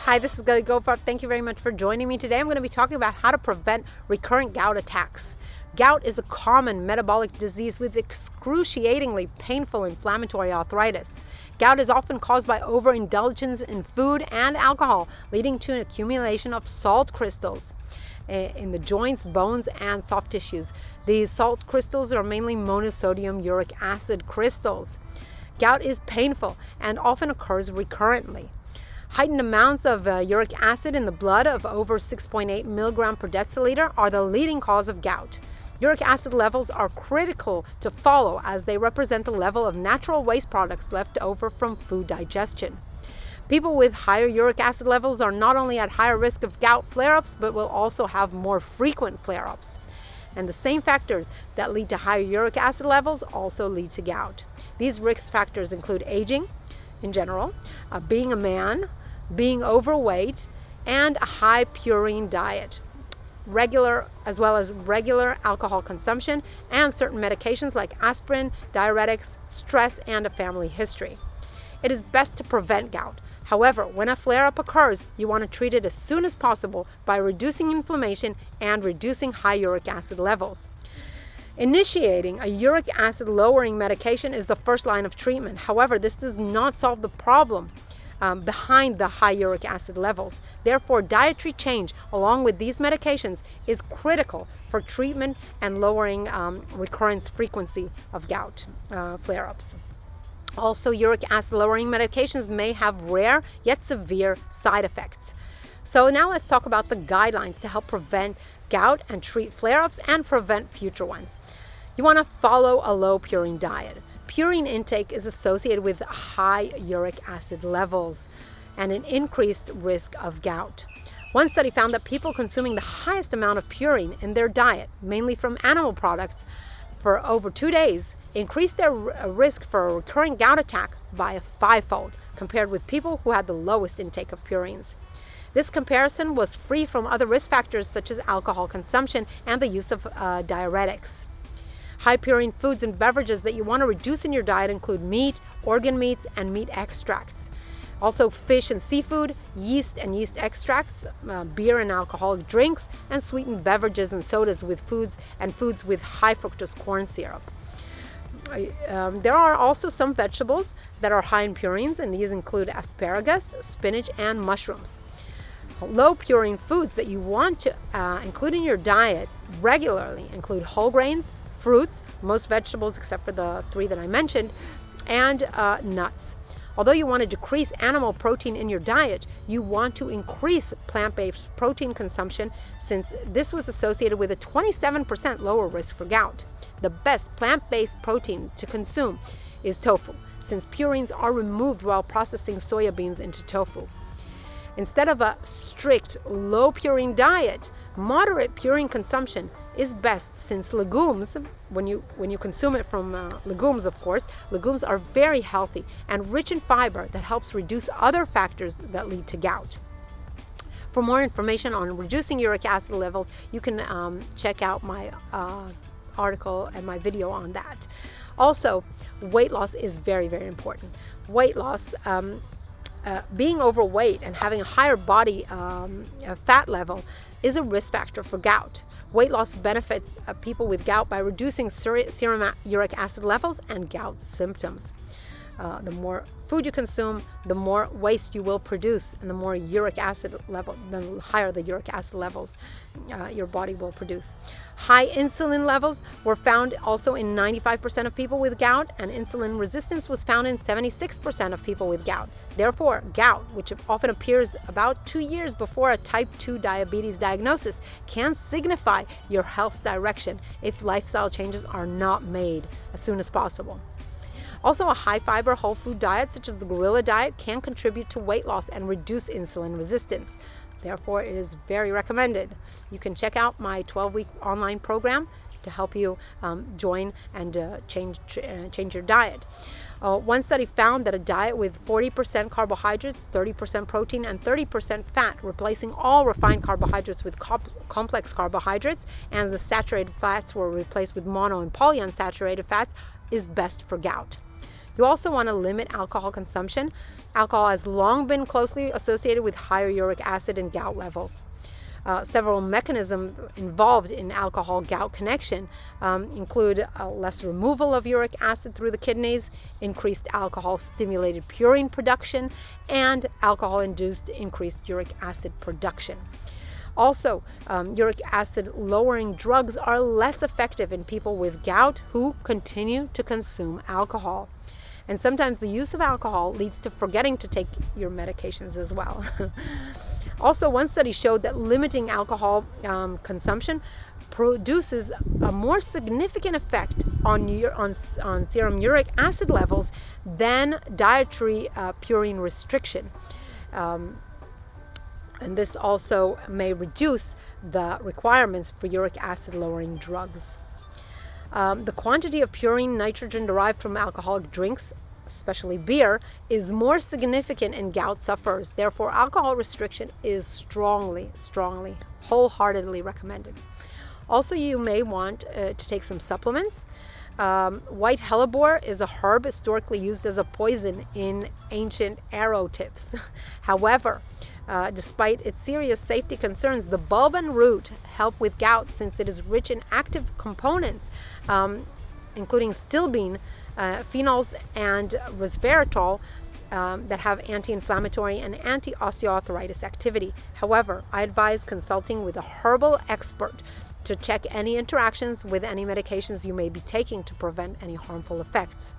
Hi, this is Galit Goldfarb. Thank you very much for joining me today. I'm going to be talking about how to prevent recurrent gout attacks. Gout is a common metabolic disease with excruciatingly painful inflammatory arthritis. Gout is often caused by overindulgence in food and alcohol, leading to an accumulation of salt crystals in the joints, bones, and soft tissues. These salt crystals are mainly monosodium uric acid crystals. Gout is painful and often occurs recurrently. Heightened amounts of uric acid in the blood of over 6.8 milligram per deciliter are the leading cause of gout. Uric acid levels are critical to follow as they represent the level of natural waste products left over from food digestion. People with higher uric acid levels are not only at higher risk of gout flare-ups, but will also have more frequent flare-ups. And the same factors that lead to higher uric acid levels also lead to gout. These risk factors include aging in general, being a man, being overweight, and a high purine diet, as well as regular alcohol consumption, and certain medications like aspirin, diuretics, stress, and a family history. It is best to prevent gout. However, when a flare-up occurs, you want to treat it as soon as possible by reducing inflammation and reducing high uric acid levels. Initiating a uric acid lowering medication is the first line of treatment. However, this does not solve the problem behind the high uric acid levels. Therefore, dietary change along with these medications is critical for treatment and lowering recurrence frequency of gout flare-ups. Also, uric acid lowering medications may have rare yet severe side effects. So now let's talk about the guidelines to help prevent gout and treat flare-ups and prevent future ones. You want to follow a low purine diet. Purine intake is associated with high uric acid levels and an increased risk of gout. One study found that people consuming the highest amount of purine in their diet, mainly from animal products, for over 2 days, increased their risk for a recurrent gout attack by a 5-fold compared with people who had the lowest intake of purines. This comparison was free from other risk factors such as alcohol consumption and the use of diuretics. High purine foods and beverages that you want to reduce in your diet include meat, organ meats, and meat extracts. Also fish and seafood, yeast and yeast extracts, beer and alcoholic drinks, and sweetened beverages and sodas with foods with high fructose corn syrup. There are also some vegetables that are high in purines, and these include asparagus, spinach, and mushrooms. Low purine foods that you want to include in your diet regularly include whole grains, fruits, most vegetables except for the 3 that I mentioned, and nuts. Although you want to decrease animal protein in your diet, you want to increase plant-based protein consumption since this was associated with a 27% lower risk for gout. The best plant-based protein to consume is tofu, since purines are removed while processing soya beans into tofu. Instead of a strict low purine diet, moderate purine consumption is best since legumes, when you consume it from legumes, of course, legumes are very healthy and rich in fiber that helps reduce other factors that lead to gout. For more information on reducing uric acid levels, you can check out my article and my video on that. Also, weight loss is very, very important. Weight loss, being overweight and having a higher body fat level is a risk factor for gout. Weight loss benefits people with gout by reducing serum uric acid levels and gout symptoms. The more food you consume, the more waste you will produce, and the more uric acid level, the higher the uric acid levels your body will produce. High insulin levels were found also in 95% of people with gout, and insulin resistance was found in 76% of people with gout. Therefore, gout, which often appears about 2 years before a type 2 diabetes diagnosis, can signify your health direction if lifestyle changes are not made as soon as possible. Also, a high-fiber whole food diet, such as the gorilla diet, can contribute to weight loss and reduce insulin resistance. Therefore, it is very recommended. You can check out my 12-week online program to help you join and change your diet. One study found that a diet with 40% carbohydrates, 30% protein, and 30% fat, replacing all refined carbohydrates with complex carbohydrates, and the saturated fats were replaced with mono and polyunsaturated fats, is best for gout. You also want to limit alcohol consumption. Alcohol has long been closely associated with higher uric acid and gout levels. Several mechanisms involved in alcohol-gout connection include less removal of uric acid through the kidneys, increased alcohol-stimulated purine production, and alcohol-induced increased uric acid production. Also, uric acid lowering drugs are less effective in people with gout who continue to consume alcohol. And sometimes the use of alcohol leads to forgetting to take your medications as well. Also, one study showed that limiting alcohol consumption produces a more significant effect on serum uric acid levels than dietary purine restriction. And this also may reduce the requirements for uric acid lowering drugs. The quantity of purine nitrogen derived from alcoholic drinks, especially beer, is more significant in gout sufferers. Therefore, alcohol restriction is strongly, wholeheartedly recommended. Also, you may want to take some supplements. White hellebore is a herb historically used as a poison in ancient arrow tips. However, despite its serious safety concerns, the bulb and root help with gout since it is rich in active components, including stilbene, phenols, and resveratrol that have anti-inflammatory and anti-osteoarthritis activity. However, I advise consulting with a herbal expert to check any interactions with any medications you may be taking to prevent any harmful effects.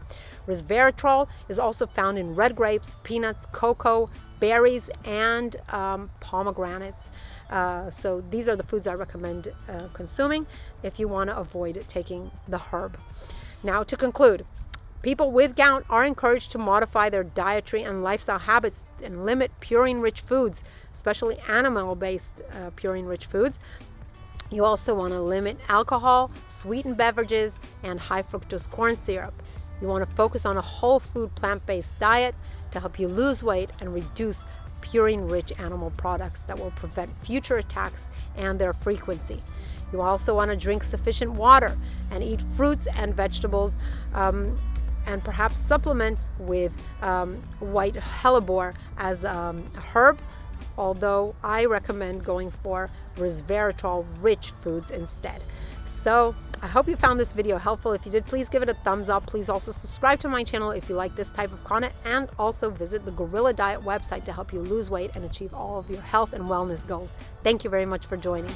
Resveratrol is also found in red grapes, peanuts, cocoa, berries, and pomegranates. So these are the foods I recommend consuming if you want to avoid taking the herb. Now, to conclude, people with gout are encouraged to modify their dietary and lifestyle habits and limit purine-rich foods, especially animal-based purine-rich foods. You also want to limit alcohol, sweetened beverages, and high fructose corn syrup. You want to focus on a whole food plant-based diet to help you lose weight and reduce purine-rich animal products that will prevent future attacks and their frequency. You also want to drink sufficient water and eat fruits and vegetables, and perhaps supplement with white hellebore as a herb, although I recommend going for resveratrol-rich foods instead. So I hope you found this video helpful. If you did, please give it a thumbs up. Please also subscribe to my channel if you like this type of content, and also visit the Gorilla Diet website to help you lose weight and achieve all of your health and wellness goals. Thank you very much for joining.